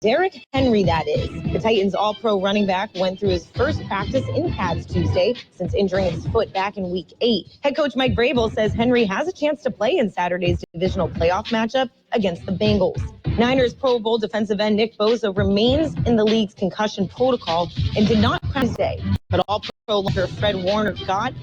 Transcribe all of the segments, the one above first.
Derrick Henry, that is. The Titans All-Pro running back went through his first practice in pads Tuesday since injuring his foot back in Week 8. Head coach Mike Vrabel says Henry has a chance to play in Saturday's divisional playoff matchup against the Bengals. Niners Pro Bowl defensive end Nick Bosa remains in the league's concussion protocol and did not practice today. But All-Pro linebacker Fred Warner got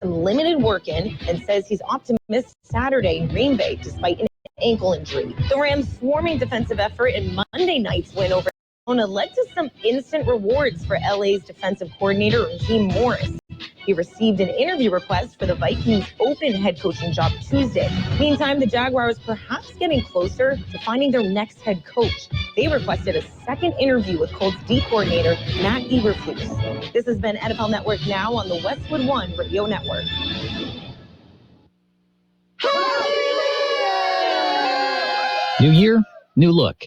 some limited work in and says he's optimistic Saturday in Green Bay despite an ankle injury. The Rams' swarming defensive effort in Monday night's win over Arizona led to some instant rewards for LA's defensive coordinator Raheem Morris. He received an interview request for the Vikings' open head coaching job Tuesday. Meantime, the Jaguars perhaps getting closer to finding their next head coach. They requested a second interview with Colts D coordinator Matt Eberflus. This has been NFL Network Now on the Westwood One Radio Network. New year, new look.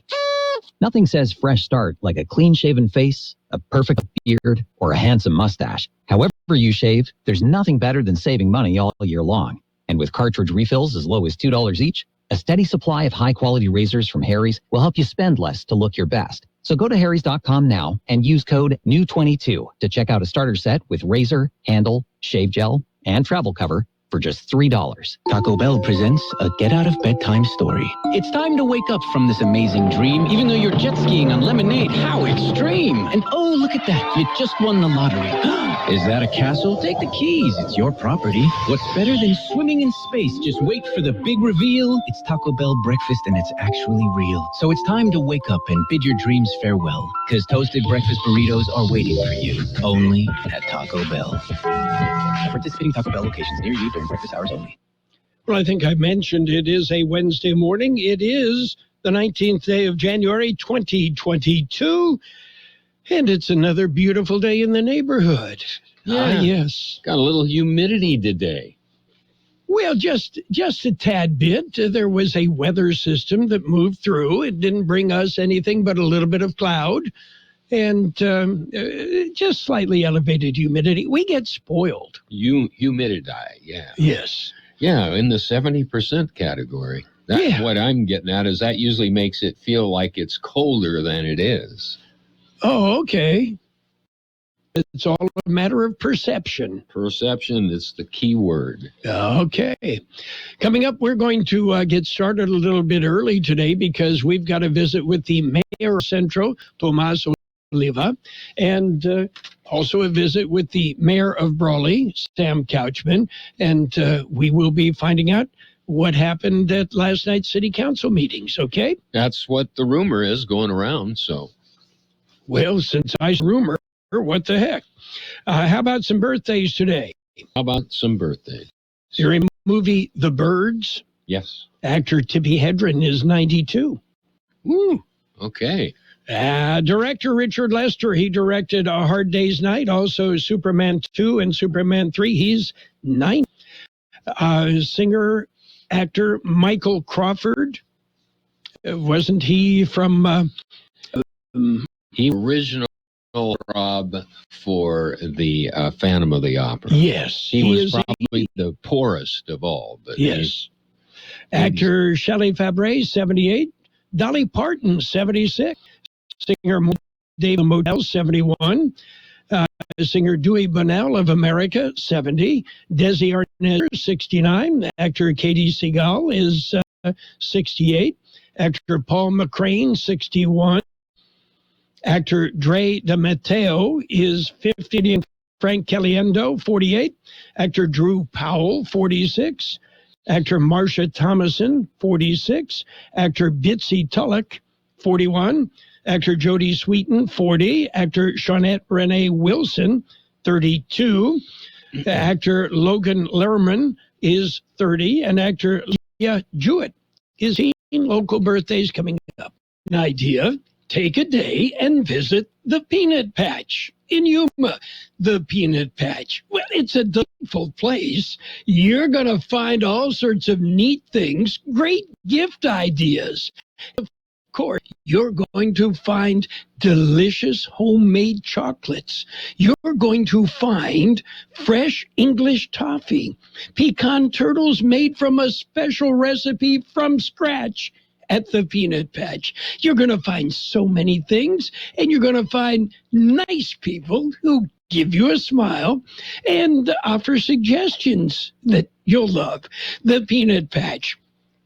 Nothing says fresh start like a clean-shaven face, a perfect beard, or a handsome mustache. However you shave, there's nothing better than saving money all year long. And with cartridge refills as low as $2 each, a steady supply of high-quality razors from Harry's will help you spend less to look your best. So go to harrys.com now and use code NEW22 to check out a starter set with razor, handle, shave gel, and travel cover for just $3. Taco Bell presents a get-out-of-bedtime story. It's time to wake up from this amazing dream, even though you're jet skiing on lemonade. How extreme! And oh, look at that. You just won the lottery. Is that a castle? Take the keys. It's your property. What's better than swimming in space? Just wait for the big reveal. It's Taco Bell breakfast, and it's actually real. So it's time to wake up and bid your dreams farewell, because toasted breakfast burritos are waiting for you, only at Taco Bell. Participating Taco Bell locations near you during breakfast hours only. Well, I think I mentioned it is a Wednesday morning. It is the 19th day of January, 2022, and it's another beautiful day in the neighborhood. Yes. Got a little humidity today. Well, just a tad bit. There was a weather system that moved through. It didn't bring us anything but a little bit of cloud and just slightly elevated humidity. We get spoiled. Humidity, yeah. Yes. Yeah, in the 70% category. That's what I'm getting at, is that usually makes it feel like it's colder than it is. Oh, okay. It's all a matter of perception. Perception is the key word. Okay. Coming up, we're going to get started a little bit early today because we've got a visit with the mayor of Centro, Tomas Oliva, and also a visit with the mayor of Brawley, Sam Couchman, and we will be finding out what happened at last night's city council meetings, okay? That's what the rumor is going around, so. Well, since I rumor, what the heck? How about some birthdays today? How about some birthdays? Your movie The Birds? Yes. Actor Tippi Hedren is 92. Woo, okay. Director Richard Lester, he directed A Hard Day's Night, also Superman 2 and Superman 3. He's 90. Singer, actor Michael Crawford, wasn't he from... he original Rob for the Phantom of the Opera. Yes. He was probably the poorest of all. But yes. Actor Shelley Fabre, 78. Dolly Parton, 76. Singer David Modell, 71. Singer Dewey Bunnell of America, 70. Desi Arnaz, 69. Actor Katie Seagal is 68. Actor Paul McCrane, 61. Actor Dre DeMatteo is 50. Frank Caliendo, 48. Actor Drew Powell, 46. Actor Marsha Thomason, 46. Actor Bitsy Tulloch, 41. Actor Jodie Sweetin, 40. Actor Shawnette Renee Wilson, 32. Actor Logan Lerman is 30. And actor Leah Jewett is 18. Local birthdays coming up. An idea: take a day and visit the Peanut Patch in Yuma. The Peanut Patch. Well, it's a delightful place. You're going to find all sorts of neat things, great gift ideas. Of course, you're going to find delicious homemade chocolates. You're going to find fresh English toffee, pecan turtles made from a special recipe from scratch at the Peanut Patch. You're going to find so many things, and you're going to find nice people who give you a smile and offer suggestions that you'll love. The Peanut Patch.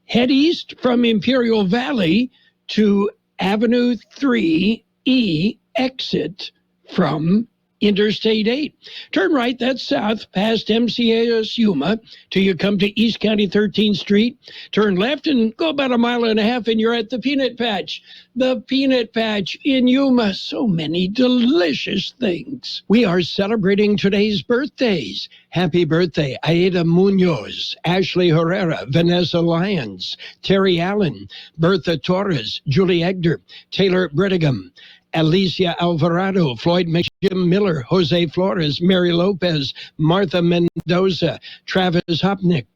Head east from Imperial Valley to Avenue 3E, exit from Interstate 8. Turn right, that's south, past MCAS Yuma, till you come to East County 13th Street. Turn left and go about a mile and a half, and you're at the Peanut Patch. The Peanut Patch in Yuma. So many delicious things. We are celebrating today's birthdays. Happy birthday, Aida Munoz, Ashley Herrera, Vanessa Lyons, Terry Allen, Bertha Torres, Julie Egder, Taylor Bredegum, Alicia Alvarado, Floyd Jim Miller, Jose Flores, Mary Lopez, Martha Mendoza, Travis Hopnick,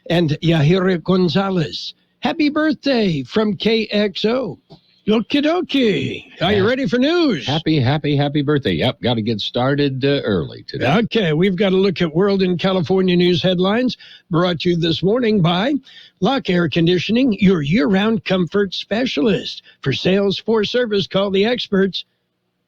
and Yahira Gonzalez. Happy birthday from KXO. Okie dokie. Are you ready for news? Happy birthday. Yep, got to get started early today. Okay, we've got to look at World and California news headlines brought to you this morning by Lock Air Conditioning, your year-round comfort specialist. For sales, for service, call the experts.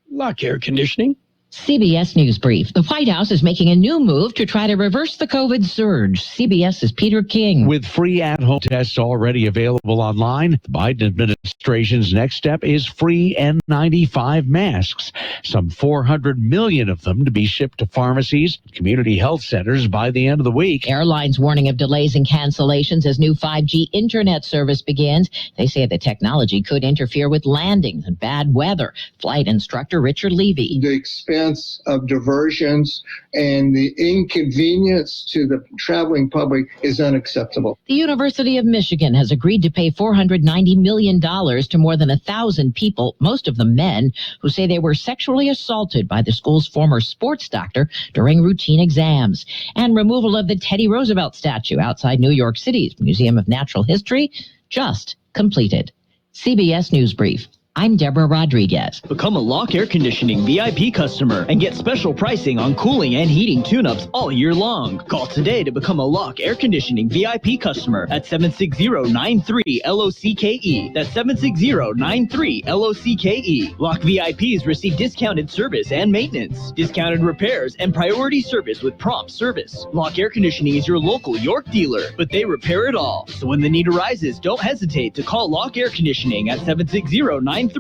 Lock Air Conditioning. CBS News Brief. The White House is making a new move to try to reverse the COVID surge. CBS's Peter King. With free at-home tests already available online, the Biden administration's next step is free N95 masks. Some 400 million of them to be shipped to pharmacies, community health centers by the end of the week. Airlines warning of delays and cancellations as new 5G internet service begins. They say the technology could interfere with landings and bad weather. Flight instructor Richard Levy. The expense of diversions and the inconvenience to the traveling public is unacceptable. The University of Michigan has agreed to pay $490 million to more than 1,000 people, most of them men, who say they were sexually assaulted by the school's former sports doctor during routine exams. And removal of the Teddy Roosevelt statue outside New York City's Museum of Natural History just completed. CBS News Brief. I'm Deborah Rodriguez. Become a Lock Air Conditioning VIP customer and get special pricing on cooling and heating tune-ups all year long. Call today to become a Lock Air Conditioning VIP customer at 760-93-LOCKE. That's 760-93-LOCKE. Lock VIPs receive discounted service and maintenance, discounted repairs, and priority service with prompt service. Lock Air Conditioning is your local York dealer, but they repair it all. So when the need arises, don't hesitate to call Lock Air Conditioning at 760-93-LOCKE. That's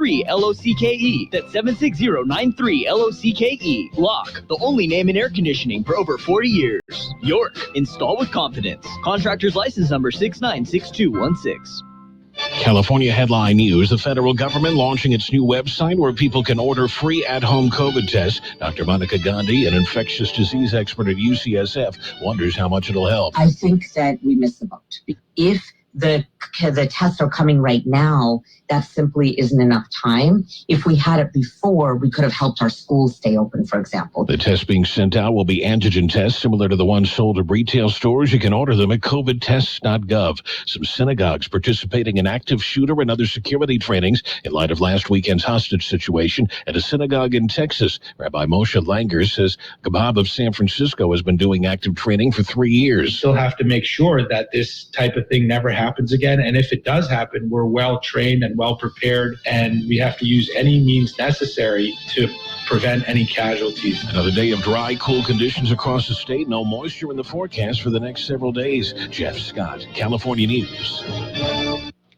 760-93-LOCKE. Lock, the only name in air conditioning for over 40 years. York, install with confidence. Contractor's license number 696216. California headline news, the federal government launching its new website where people can order free at-home COVID tests. Dr. Monica Gandhi, an infectious disease expert at UCSF, wonders how much it'll help. I think that we missed the boat. If the tests are coming right now, that simply isn't enough time. If we had it before, we could have helped our schools stay open, for example. The tests being sent out will be antigen tests similar to the ones sold at retail stores. You can order them at covidtests.gov. Some synagogues participating in active shooter and other security trainings in light of last weekend's hostage situation at a synagogue in Texas. Rabbi Moshe Langer says Kebab of San Francisco has been doing active training for 3 years. We still have to make sure that this type of thing never happens again. And if it does happen, we're well trained and well prepared, and we have to use any means necessary to prevent any casualties. Another day of dry, cool conditions across the state. No moisture in the forecast for the next several days. Jeff Scott, California News.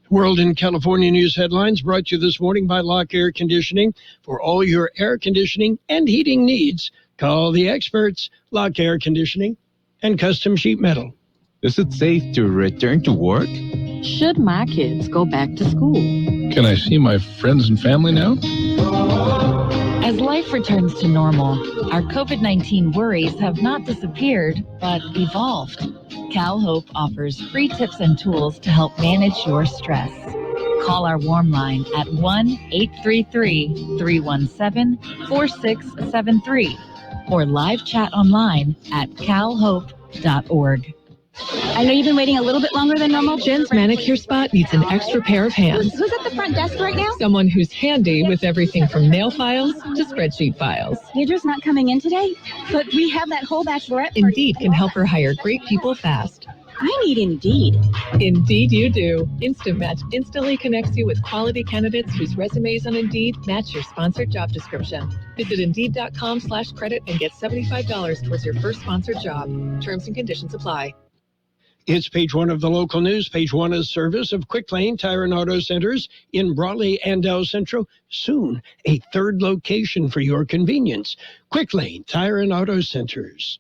World and California news headlines brought to you this morning by Lock Air Conditioning. For all your air conditioning and heating needs, call the experts, Lock Air Conditioning and Custom Sheet Metal. Is it safe to return to work? Should my kids go back to school? Can I see my friends and family now? As life returns to normal, our COVID-19 worries have not disappeared, but evolved. Cal Hope offers free tips and tools to help manage your stress. Call our warm line at 1-833-317-4673 or live chat online at calhope.org. I know you've been waiting a little bit longer than normal. Jen's manicure spot needs an extra pair of hands. Who's at the front desk right now? Someone who's handy with everything from nail files to spreadsheet files. Deirdre's not coming in today, but we have that whole bachelorette. Indeed can help her hire great people fast. I need Indeed. Indeed you do. Instant Match instantly connects you with quality candidates whose resumes on Indeed match your sponsored job description. Visit Indeed.com/credit and get $75 towards your first sponsored job. Terms and conditions apply. It's page one of the local news. Page one is service of Quick Lane Tire and Auto Centers in Brawley and El Centro. Soon, a third location for your convenience. Quick Lane Tire and Auto Centers.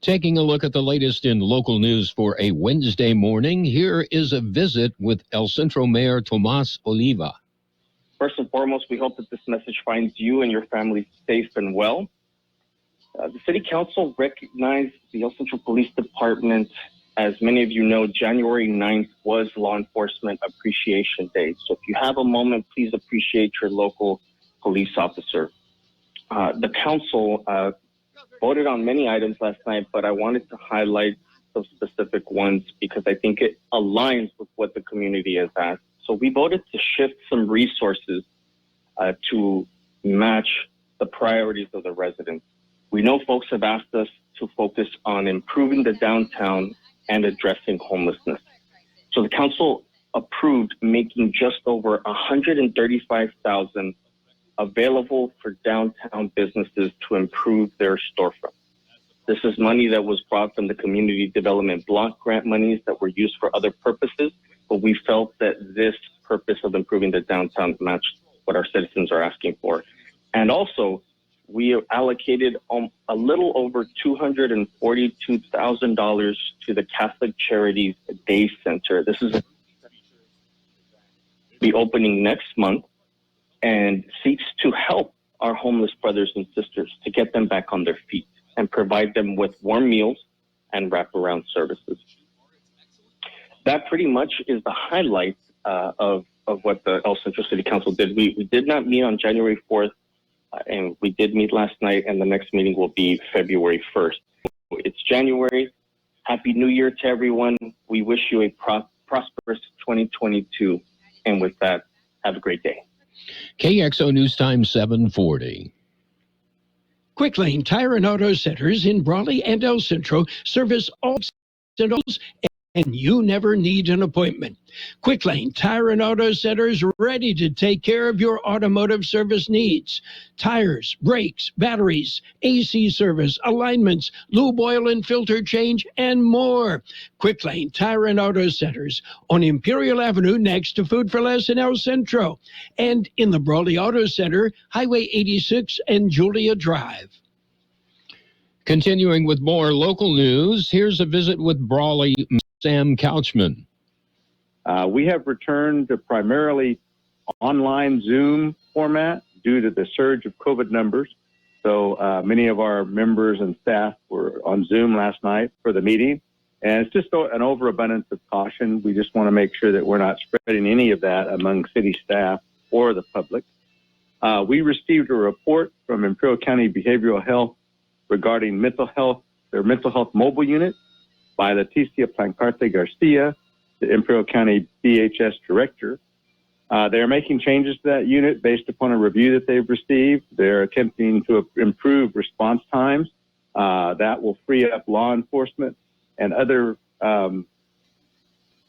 Taking a look at the latest in local news for a Wednesday morning, here is a visit with El Centro Mayor Tomas Oliva. First and foremost, we hope that this message finds you and your family safe and well. The City Council recognized the El Centro Police Department. As many of you know, January 9th was Law Enforcement Appreciation Day. So if you have a moment, please appreciate your local police officer. The council voted on many items last night, but I wanted to highlight some specific ones because I think it aligns with what the community has asked. So we voted to shift some resources to match the priorities of the residents. We know folks have asked us to focus on improving the downtown and addressing homelessness. So the council approved making just over $135,000 available for downtown businesses to improve their storefront. This is money that was brought from the community development block grant monies that were used for other purposes, but we felt that this purpose of improving the downtown matched what our citizens are asking for. And also, we allocated a little over $242,000 to the Catholic Charities Day Center. This is be opening next month and seeks to help our homeless brothers and sisters to get them back on their feet and provide them with warm meals and wraparound services. That pretty much is the highlight of what the El Centro City Council did. We did not meet on January 4th. And we did meet last night, and the next meeting will be February 1st. It's January. Happy New Year to everyone. We wish you a prosperous 2022. And with that, have a great day. KXO News Time 740. Quick Lane Tire and Auto Centers in Brawley and El Centro service all centers, and you never need an appointment. Quick Lane Tire and Auto Centers ready to take care of your automotive service needs. Tires, brakes, batteries, AC service, alignments, lube oil and filter change, and more. Quick Lane Tire and Auto Centers on Imperial Avenue next to Food for Less in El Centro, and in the Brawley Auto Center, Highway 86 and Julia Drive. Continuing with more local news, here's a visit with Brawley, Sam Couchman. We have returned to primarily online Zoom format due to the surge of COVID numbers. So many of our members and staff were on Zoom last night for the meeting. And it's just an overabundance of caution. We just want to make sure that we're not spreading any of that among city staff or the public. We received a report from Imperial County Behavioral Health regarding mental health, their mental health mobile unit by Leticia Plancarte Garcia, the Imperial County BHS director. They're making changes to that unit based upon a review that they've received. They're attempting to improve response times. That will free up law enforcement and other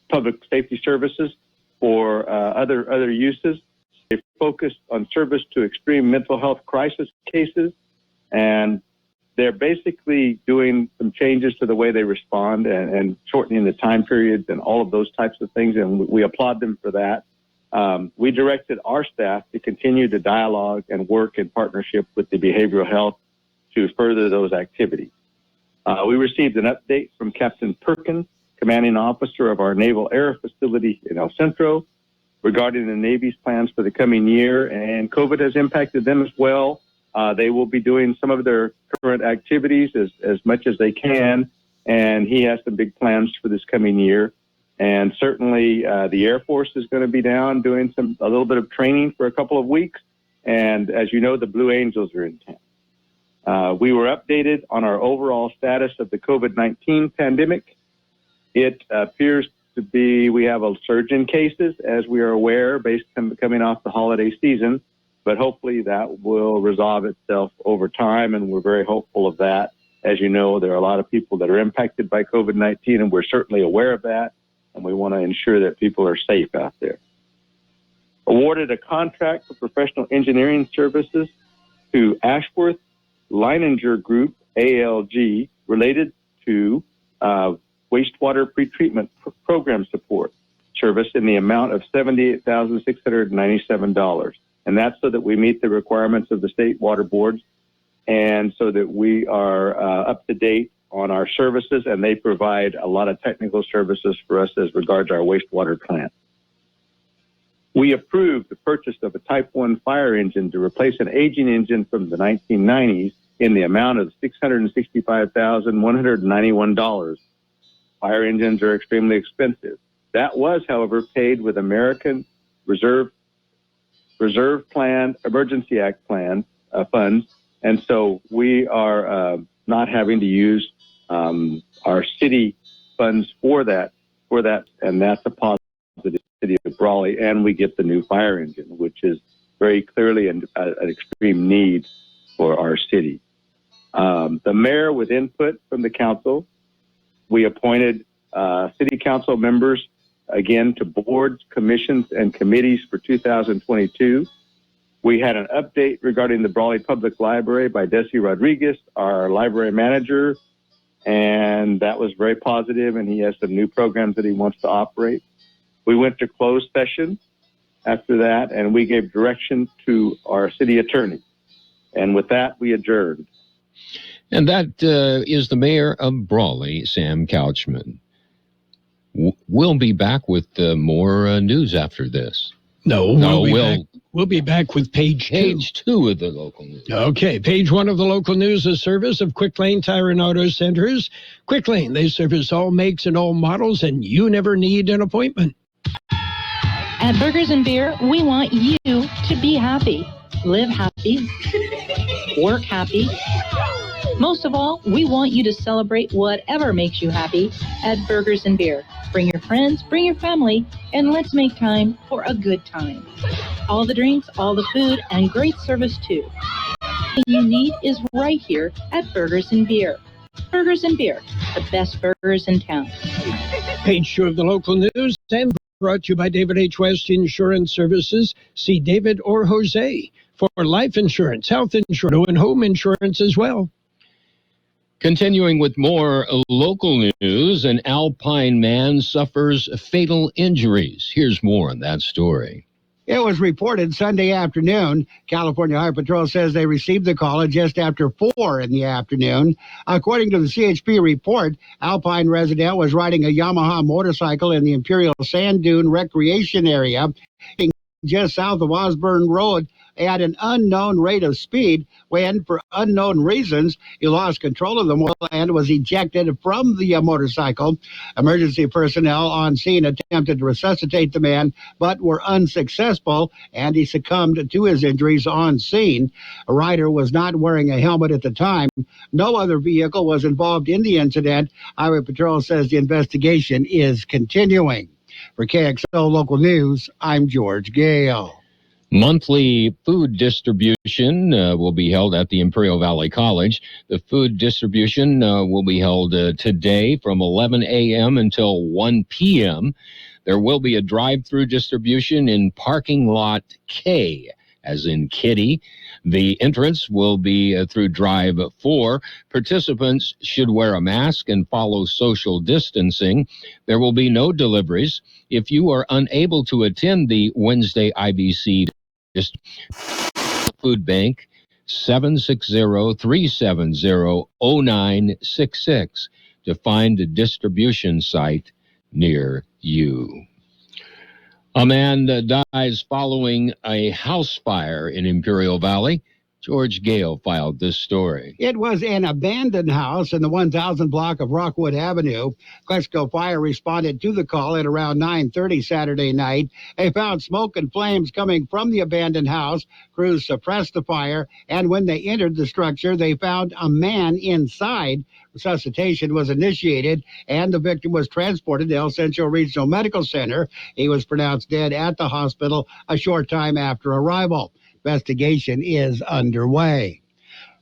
public safety services for other uses. They've focused on service to extreme mental health crisis cases, and they're basically doing some changes to the way they respond and shortening the time periods and all of those types of things, and we applaud them for that. We directed our staff to continue to dialogue and work in partnership with the behavioral health to further those activities. We received an update from Captain Perkins, commanding officer of our Naval Air Facility in El Centro, regarding the Navy's plans for the coming year, and COVID has impacted them as well. They will be doing some of their current activities as much as they can, and he has some big plans for this coming year. And certainly the Air Force is going to be down doing a little bit of training for a couple of weeks. And as you know, the Blue Angels are in town. We were updated on our overall status of the COVID-19 pandemic. It appears to be we have a surge in cases, as we are aware, based on coming off the holiday season. But hopefully that will resolve itself over time, and we're very hopeful of that. As you know, there are a lot of people that are impacted by COVID-19, and we're certainly aware of that, and we want to ensure that people are safe out there. Awarded a contract for professional engineering services to Ashworth Leininger Group, ALG, related to wastewater pretreatment program support service in the amount of $78,697. And that's so that we meet the requirements of the state water boards and so that we are up to date on our services, and they provide a lot of technical services for us as regards our wastewater plant. We approved the purchase of a Type 1 fire engine to replace an aging engine from the 1990s in the amount of $665,191. Fire engines are extremely expensive. That was, however, paid with American Reserve Plan, Emergency Act plan funds, and so we are not having to use our city funds for that, and that's a positive for the city of Brawley, and we get the new fire engine, which is very clearly an extreme need for our city. The mayor, with input from the council, we appointed city council members again to boards, commissions, and committees for 2022. We had an update regarding the Brawley Public Library by Desi Rodriguez, our library manager, and that was very positive, and he has some new programs that he wants to operate. We went to closed session after that, and we gave direction to our city attorney. And with that, we adjourned. And that is the mayor of Brawley, Sam Couchman. We'll be back with more news after this. We'll be back with page two of the local news. Okay, page 1 of the local news, a service of Quick Lane Tire and Auto Centers. Quick Lane, they service all makes and all models, and you never need an appointment. At Burgers and Beer, we want you to be happy, live happy, work happy. Most of all, we want you to celebrate whatever makes you happy at Burgers and Beer. Bring your friends, bring your family, and let's make time for a good time. All the drinks, all the food, and great service too. Everything you need is right here at Burgers and Beer. Burgers and Beer, the best burgers in town. Page 2 of the local news, and brought to you by David H. West Insurance Services. See David or Jose for life insurance, health insurance, and home insurance as well. Continuing with more local news, an Alpine man suffers fatal injuries. Here's more on that story. It was reported Sunday afternoon. California Highway Patrol says they received the call at just after 4 in the afternoon. According to the CHP report, Alpine resident was riding a Yamaha motorcycle in the Imperial Sand Dune Recreation Area just south of Osborne Road at an unknown rate of speed when, for unknown reasons, he lost control of the motorcycle and was ejected from the motorcycle. Emergency personnel on scene attempted to resuscitate the man, but were unsuccessful, and he succumbed to his injuries on scene. A rider was not wearing a helmet at the time. No other vehicle was involved in the incident. Highway Patrol says the investigation is continuing. For KXO Local News, I'm George Gale. Monthly food distribution will be held at the Imperial Valley College. The food distribution will be held today from 11 a.m. until 1 p.m. There will be a drive-through distribution in parking lot K, as in Kitty. The entrance will be through Drive 4. Participants should wear a mask and follow social distancing. There will be no deliveries. If you are unable to attend the Wednesday IBC Food Bank, 760-370-0966 to find a distribution site near you. A man dies following a house fire in Imperial Valley. George Gale filed this story. It was an abandoned house in the 1000 block of Rockwood Avenue. Kxo Fire responded to the call at around 9:30 Saturday night. They found smoke and flames coming from the abandoned house. Crews suppressed the fire, and when they entered the structure, they found a man inside. Resuscitation was initiated, and the victim was transported to El Centro Regional Medical Center. He was pronounced dead at the hospital a short time after arrival. Investigation is underway.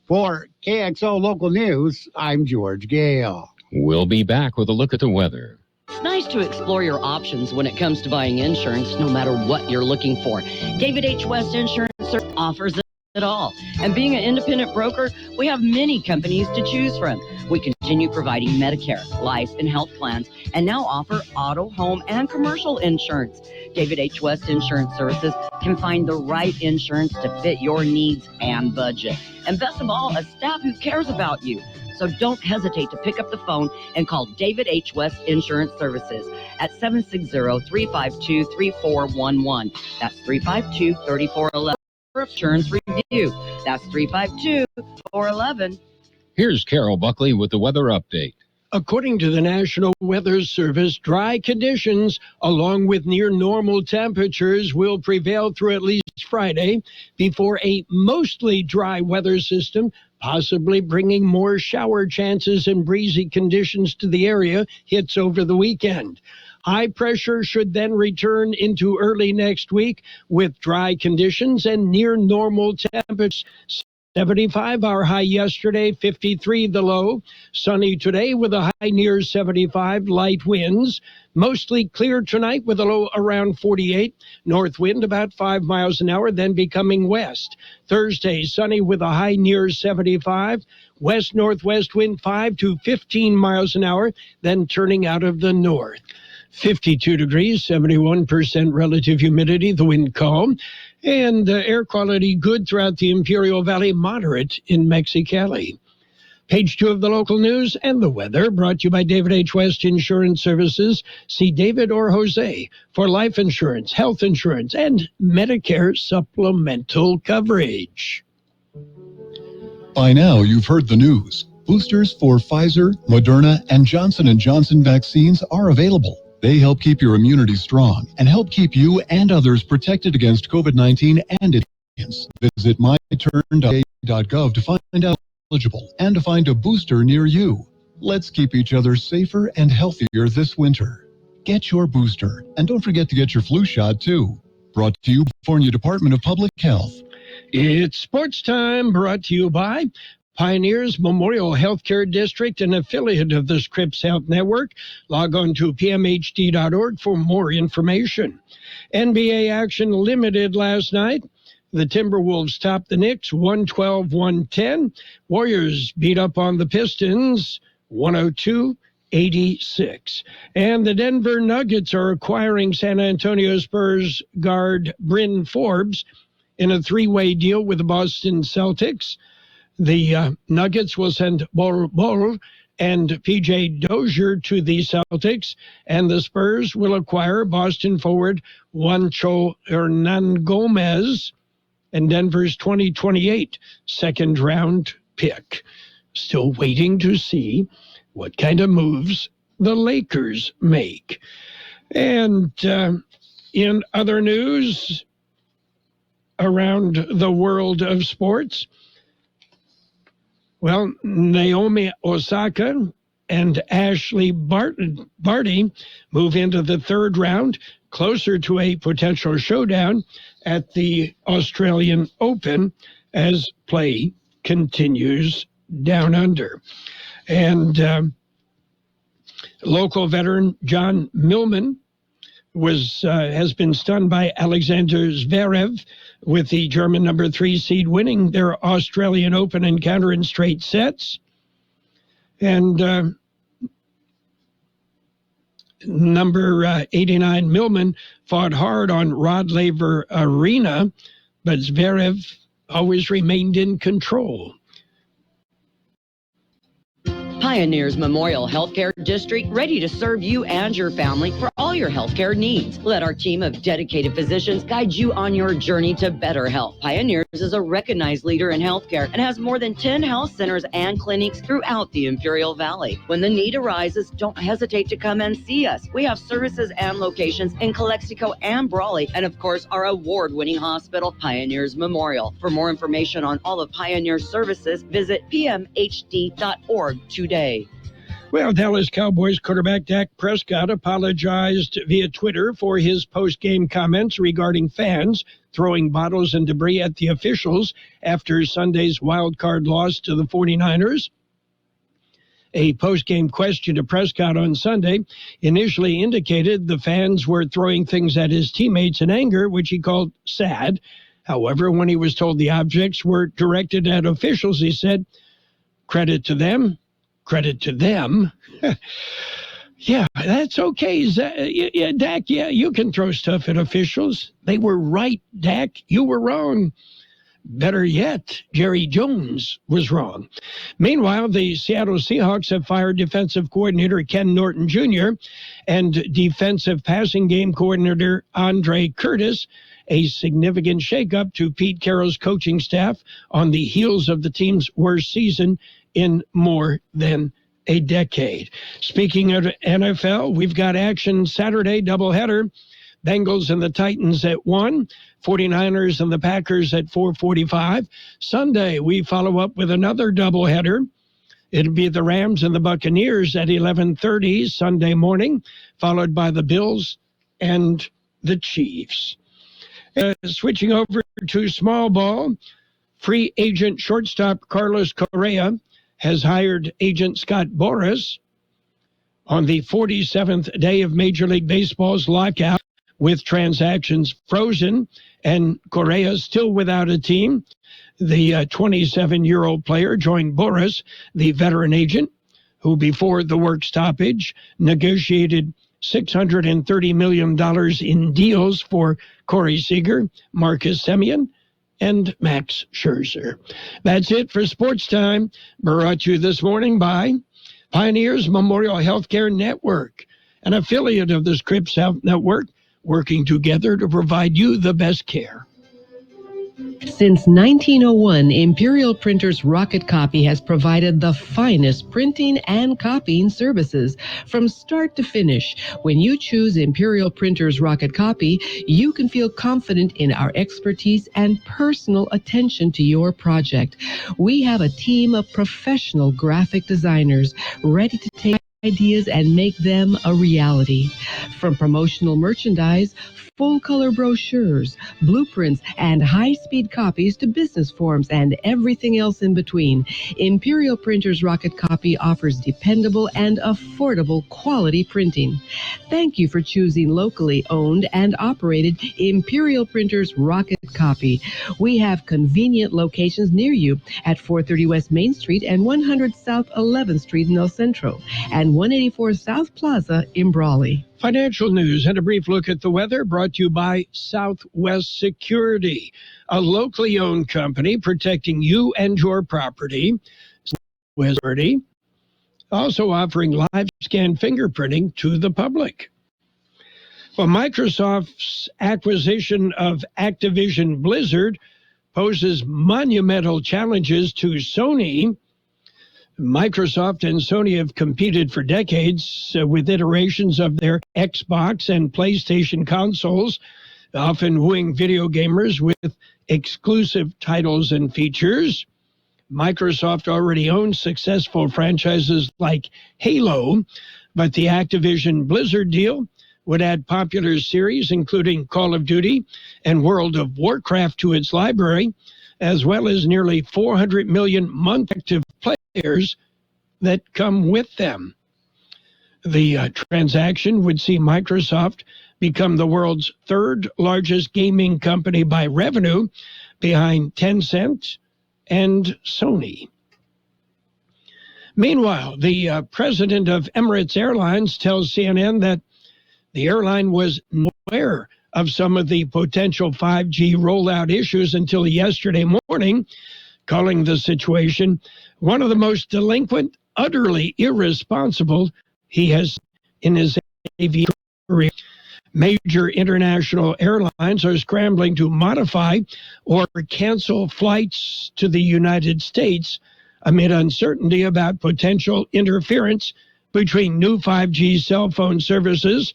For KXO Local News, I'm George Gale. We'll be back with a look at the weather. It's nice to explore your options when it comes to buying insurance, no matter what you're looking for. David H. West Insurance offers it all. And being an independent broker, we have many companies to choose from. We continue providing Medicare, life, and health plans, and now offer auto, home, and commercial insurance. David H. West Insurance Services can find the right insurance to fit your needs and budget. And best of all, a staff who cares about you. So don't hesitate to pick up the phone and call David H. West Insurance Services at 760-352-3411. That's 352-3411 for insurance review. That's 352-411. Here's Carroll Buckley with the weather update. According to the National Weather Service, dry conditions along with near normal temperatures will prevail through at least Friday before a mostly dry weather system, possibly bringing more shower chances and breezy conditions to the area, hits over the weekend. High pressure should then return into early next week with dry conditions and near normal temperatures. 75 our high yesterday, 53 the low. Sunny today with a high near 75, light winds. Mostly clear tonight with a low around 48. North wind about 5 miles an hour, then becoming west. Thursday, sunny with a high near 75. West-northwest wind 5 to 15 miles an hour, then turning out of the north. 52 degrees, 71% relative humidity, the wind calm, and air quality good throughout the Imperial Valley, moderate in Mexicali. Page 2 of the local news and the weather brought to you by David H. West Insurance Services. See David or Jose for life insurance, health insurance, and Medicare supplemental coverage. By now, you've heard the news. Boosters for Pfizer, Moderna, and Johnson & Johnson vaccines are available. They help keep your immunity strong and help keep you and others protected against COVID-19 and its variants. Visit myturn.gov to find out eligible and to find a booster near you. Let's keep each other safer and healthier this winter. Get your booster, and don't forget to get your flu shot too. Brought to you by the California Department of Public Health. It's sports time, brought to you by Pioneers Memorial Healthcare District, an affiliate of the Scripps Health Network. Log on to pmhd.org for more information. NBA action limited last night. The Timberwolves topped the Knicks 112-110. Warriors beat up on the Pistons 102-86. And the Denver Nuggets are acquiring San Antonio Spurs guard Bryn Forbes in a three-way deal with the Boston Celtics. The Nuggets will send Bol and P.J. Dozier to the Celtics, and the Spurs will acquire Boston forward Juancho Hernangomez and Denver's 2028 second-round pick. Still waiting to see what kind of moves the Lakers make. And in other news around the world of sports, well, Naomi Osaka and Ashley Barty move into the third round, closer to a potential showdown at the Australian Open as play continues down under. And local veteran John Millman has been stunned by Alexander Zverev, with the German number 3 seed winning their Australian Open encounter in straight sets. And number 89 Millman fought hard on Rod Laver Arena, but Zverev always remained in control. Pioneers Memorial Healthcare District, ready to serve you and your family for all your healthcare needs. Let our team of dedicated physicians guide you on your journey to better health. Pioneers is a recognized leader in healthcare and has more than 10 health centers and clinics throughout the Imperial Valley. When the need arises, don't hesitate to come and see us. We have services and locations in Calexico and Brawley, and of course, our award-winning hospital, Pioneers Memorial. For more information on all of Pioneer's services, visit pmhd.org today. Well, Dallas Cowboys quarterback Dak Prescott apologized via Twitter for his post-game comments regarding fans throwing bottles and debris at the officials after Sunday's wild-card loss to the 49ers. A post-game question to Prescott on Sunday initially indicated the fans were throwing things at his teammates in anger, which he called sad. However, when he was told the objects were directed at officials, he said, credit to them. Credit to them. Yeah, that's okay. Dak, you can throw stuff at officials. They were right, Dak. You were wrong. Better yet, Jerry Jones was wrong. Meanwhile, the Seattle Seahawks have fired defensive coordinator Ken Norton Jr. and defensive passing game coordinator Andre Curtis, a significant shakeup to Pete Carroll's coaching staff on the heels of the team's worst season in more than a decade. Speaking of NFL, we've got action Saturday, doubleheader. Bengals and the Titans at 1, 49ers and the Packers at 4:45. Sunday, we follow up with another doubleheader. It'll be the Rams and the Buccaneers at 11:30 Sunday morning, followed by the Bills and the Chiefs. Switching over to small ball, free agent shortstop Carlos Correa has hired agent Scott Boras on the 47th day of Major League Baseball's lockout, with transactions frozen and Correa still without a team. The 27-year-old player joined Boras, the veteran agent, who before the work stoppage negotiated $630 million in deals for Corey Seager, Marcus Semien, and Max Scherzer. That's it for Sports Time, brought to you this morning by Pioneers Memorial Healthcare Network, an affiliate of the Scripps Health Network, working together to provide you the best care. Since 1901, Imperial Printers Rocket Copy has provided the finest printing and copying services from start to finish. When you choose Imperial Printers Rocket Copy, you can feel confident in our expertise and personal attention to your project. We have a team of professional graphic designers ready to take ideas and make them a reality. From promotional merchandise, full-color brochures, blueprints, and high-speed copies to business forms and everything else in between, Imperial Printers Rocket Copy offers dependable and affordable quality printing. Thank you for choosing locally owned and operated Imperial Printers Rocket Copy. We have convenient locations near you at 430 West Main Street and 100 South 11th Street in El Centro, and 184 South Plaza in Brawley. Financial news and a brief look at the weather brought to you by Southwest Security, a locally owned company protecting you and your property. Southwest Security, also offering live scan fingerprinting to the public. Well, Microsoft's acquisition of Activision Blizzard poses monumental challenges to Sony. Microsoft and Sony have competed for decades with iterations of their Xbox and PlayStation consoles, often wooing video gamers with exclusive titles and features. Microsoft already owns successful franchises like Halo, but the Activision Blizzard deal would add popular series including Call of Duty and World of Warcraft to its library, as well as nearly 400 million monthly active players that come with them. The transaction would see Microsoft become the world's third largest gaming company by revenue, behind Tencent and Sony. Meanwhile, the president of Emirates Airlines tells CNN that the airline was aware of some of the potential 5G rollout issues until yesterday morning, calling the situation one of the most delinquent, utterly irresponsible he has in his aviation career. Major international airlines are scrambling to modify or cancel flights to the United States amid uncertainty about potential interference between new 5G cell phone services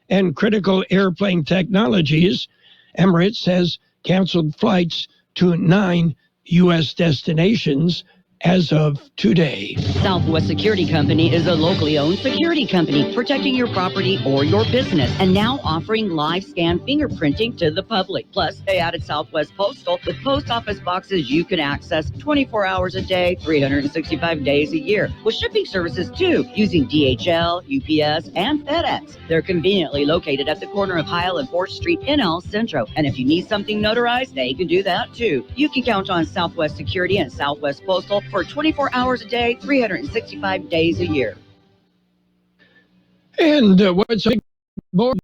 and critical airplane technologies. Emirates has canceled flights to 9 U.S. destinations as of today. Southwest Security Company is a locally owned security company protecting your property or your business and now offering live scan fingerprinting to the public. Plus, they added Southwest Postal with post office boxes you can access 24 hours a day, 365 days a year, with shipping services too, using DHL, UPS, and FedEx. They're conveniently located at the corner of Heil and 4th Street in El Centro. And if you need something notarized, they can do that too. You can count on Southwest Security and Southwest Postal for 24 hours a day, 365 days a year. And what's board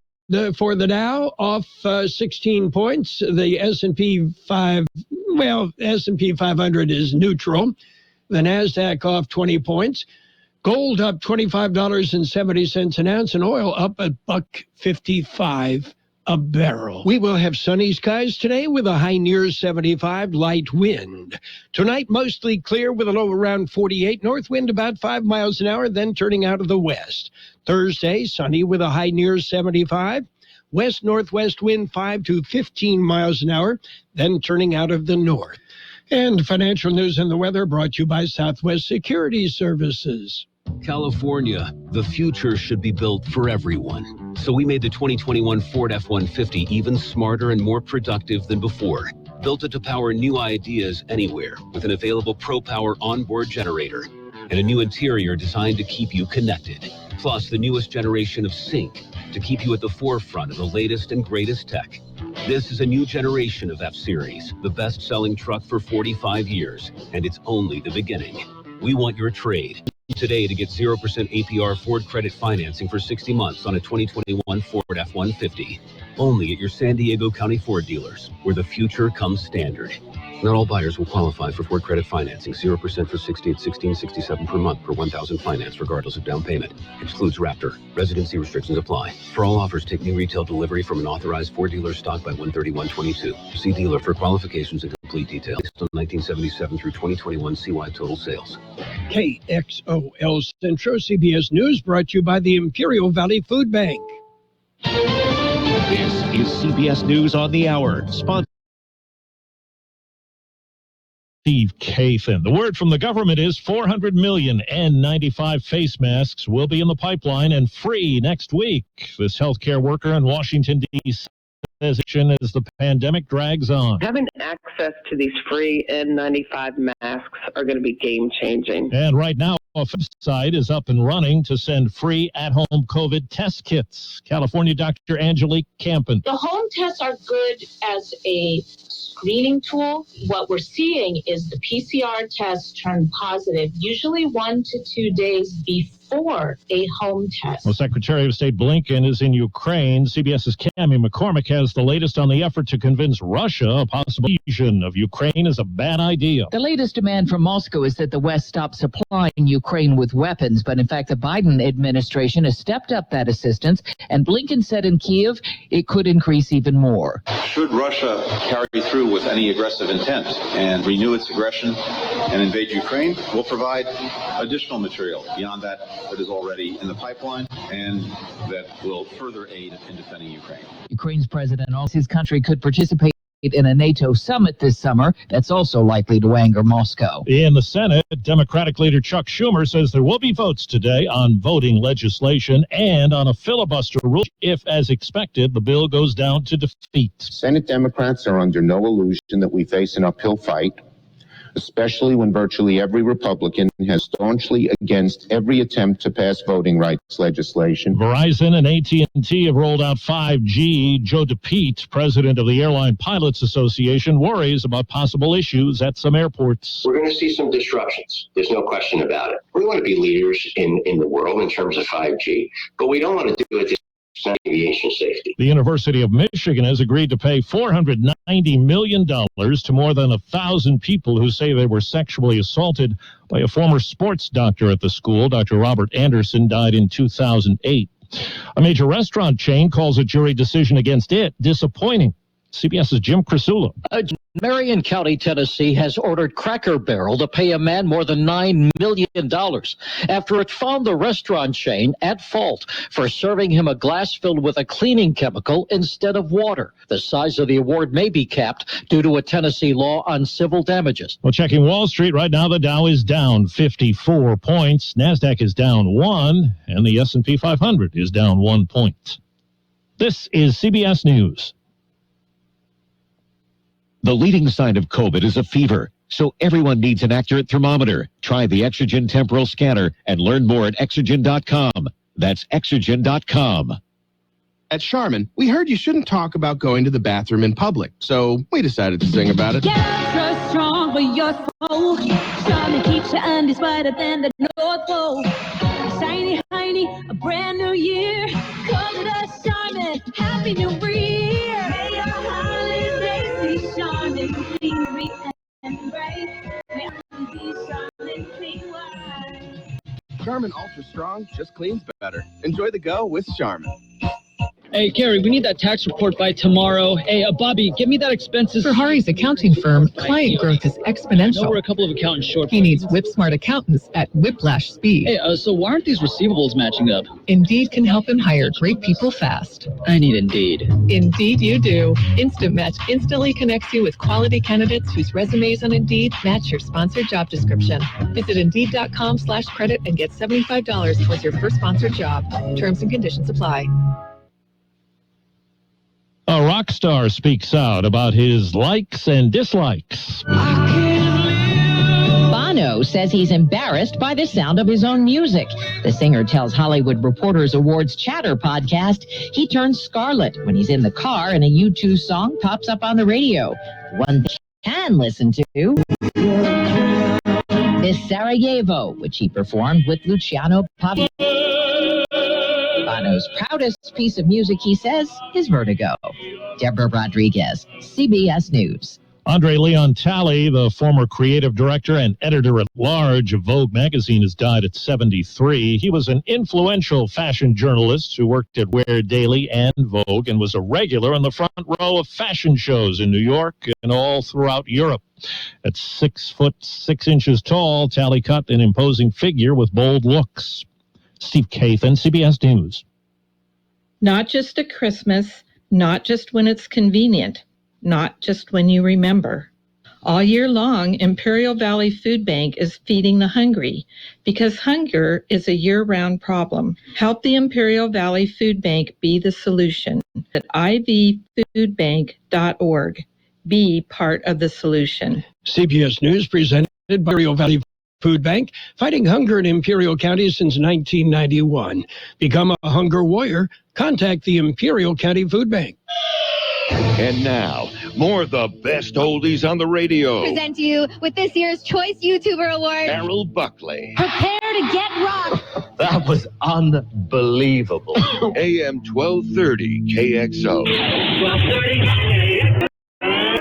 for the Dow? Off 16 points. The S&P 500 is neutral. The NASDAQ off 20 points. Gold up $25.70 an ounce, and oil up at $1.55 a barrel. We will have sunny skies today with a high near 75, light wind. Tonight, mostly clear with a low around 48, north wind about 5 miles an hour, then turning out of the west. Thursday, sunny with a high near 75, west-northwest wind 5 to 15 miles an hour, then turning out of the north. And financial news and the weather brought to you by Southwest Security Services. California, the future should be built for everyone. So we made the 2021 Ford F-150 even smarter and more productive than before. Built it to power new ideas anywhere with an available ProPower onboard generator and a new interior designed to keep you connected. Plus the newest generation of Sync to keep you at the forefront of the latest and greatest tech. This is a new generation of F-Series, the best-selling truck for 45 years, and it's only the beginning. We want your trade today to get 0% APR Ford credit financing for 60 months on a 2021 Ford F-150. Only at your San Diego County Ford dealers, where the future comes standard. Not all buyers will qualify for Ford credit financing. 0% for 60 at $16.67 per month per 1,000 finance, regardless of down payment. Excludes Raptor. Residency restrictions apply. For all offers, take new retail delivery from an authorized Ford dealer stock by 1/31/22. See dealer for qualifications and complete details. Based on 1977 through 2021 CY total sales. KXOL Centro CBS News brought to you by the Imperial Valley Food Bank. This is CBS News on the Hour. Sponsored Steve Kathan. The word from the government is 400 million N95 face masks will be in the pipeline and free next week. This healthcare worker in Washington, D.C. says as the pandemic drags on. Having access to these free N95 masks are going to be game-changing. And right now, a website is up and running to send free at-home COVID test kits. California Dr. Angelique Campen. The home tests are good as a screening tool. What we're seeing is the PCR test turn positive, usually 1 to 2 days before a home test. Well, Secretary of State Blinken is in Ukraine. CBS's Cammie McCormick has the latest on the effort to convince Russia a possible invasion of Ukraine is a bad idea. The latest demand from Moscow is that the West stop supplying Ukraine with weapons, but in fact the Biden administration has stepped up that assistance, and Blinken said in Kyiv it could increase even more. Should Russia carry through with any aggressive intent and renew its aggression and invade Ukraine, we'll provide additional material beyond that is already in the pipeline and that will further aid in defending Ukraine. Ukraine's president also his country could participate in a NATO summit this summer. That's also likely to anger Moscow. In the Senate, Democratic leader Chuck Schumer says there will be votes today on voting legislation and on a filibuster rule if, as expected, the bill goes down to defeat. Senate Democrats are under no illusion that we face an uphill fight, especially when virtually every Republican has staunchly against every attempt to pass voting rights legislation. Verizon and AT&T have rolled out 5G. Joe DePete, president of the Airline Pilots Association, worries about possible issues at some airports. We're going to see some disruptions. There's no question about it. We want to be leaders in the world in terms of 5G, but we don't want to do it aviation safety. The University of Michigan has agreed to pay $490 million to more than 1,000 people who say they were sexually assaulted by a former sports doctor at the school. Dr. Robert Anderson died in 2008. A major restaurant chain calls a jury decision against it disappointing. CBS's Jim Crisula. Marion County, Tennessee has ordered Cracker Barrel to pay a man more than $9 million after it found the restaurant chain at fault for serving him a glass filled with a cleaning chemical instead of water. The size of the award may be capped due to a Tennessee law on civil damages. Well, checking Wall Street right now, the Dow is down 54 points. NASDAQ is down 1, and the S&P 500 is down 1 point. This is CBS News. The leading sign of COVID is a fever, so everyone needs an accurate thermometer. Try the Exergen Temporal Scanner and learn more at Exergen.com. That's Exergen.com. At Charmin, we heard you shouldn't talk about going to the bathroom in public, so we decided to sing about it. Get strong for your soul. Charmin keeps your undies whiter than the North Pole. Shiny, hiney, a brand new year. Come to the Charmin, Happy New Year. May your holidays be Charmin, clean, sweet, and bright. May all be Charmin, clean white. Charmin Ultra Strong just cleans better. Enjoy the go with Charmin. Hey, Carrie, we need that tax report by tomorrow. Hey, Bobby, give me that expenses. For Hari's accounting firm, client growth is exponential. No, we're a couple of accountants short. He needs whip-smart accountants at whiplash speed. Hey, so why aren't these receivables matching up? Indeed can help him hire great people fast. I need Indeed. Indeed you do. Instant Match instantly connects you with quality candidates whose resumes on Indeed match your sponsored job description. Visit Indeed.com/credit and get $75 towards your first sponsored job. Terms and conditions apply. A rock star speaks out about his likes and dislikes. Bono says he's embarrassed by the sound of his own music. The singer tells Hollywood Reporter's Awards Chatter podcast he turns scarlet when he's in the car and a U2 song pops up on the radio. One they can listen to is Sarajevo, which he performed with Luciano Pavarotti. Bono's proudest piece of music, he says, is Vertigo. Deborah Rodriguez, CBS News. Andre Leon Talley, the former creative director and editor-at-large of Vogue magazine, has died at 73. He was an influential fashion journalist who worked at Wear Daily and Vogue and was a regular in the front row of fashion shows in New York and all throughout Europe. At 6'6" tall, Talley cut an imposing figure with bold looks. Steve Kathan, CBS News. Not just at Christmas, not just when it's convenient, not just when you remember. All year long, Imperial Valley Food Bank is feeding the hungry because hunger is a year-round problem. Help the Imperial Valley Food Bank be the solution at ivfoodbank.org. Be part of the solution. CBS News presented by Imperial Valley Food Bank, fighting hunger in Imperial County since 1991. Become a hunger warrior. Contact the Imperial County Food Bank. And now, more of the best oldies on the radio. Present to you with this year's Choice YouTuber Award, Carroll Buckley. Prepare to get rocked. That was unbelievable. AM 1230 KXO. 1230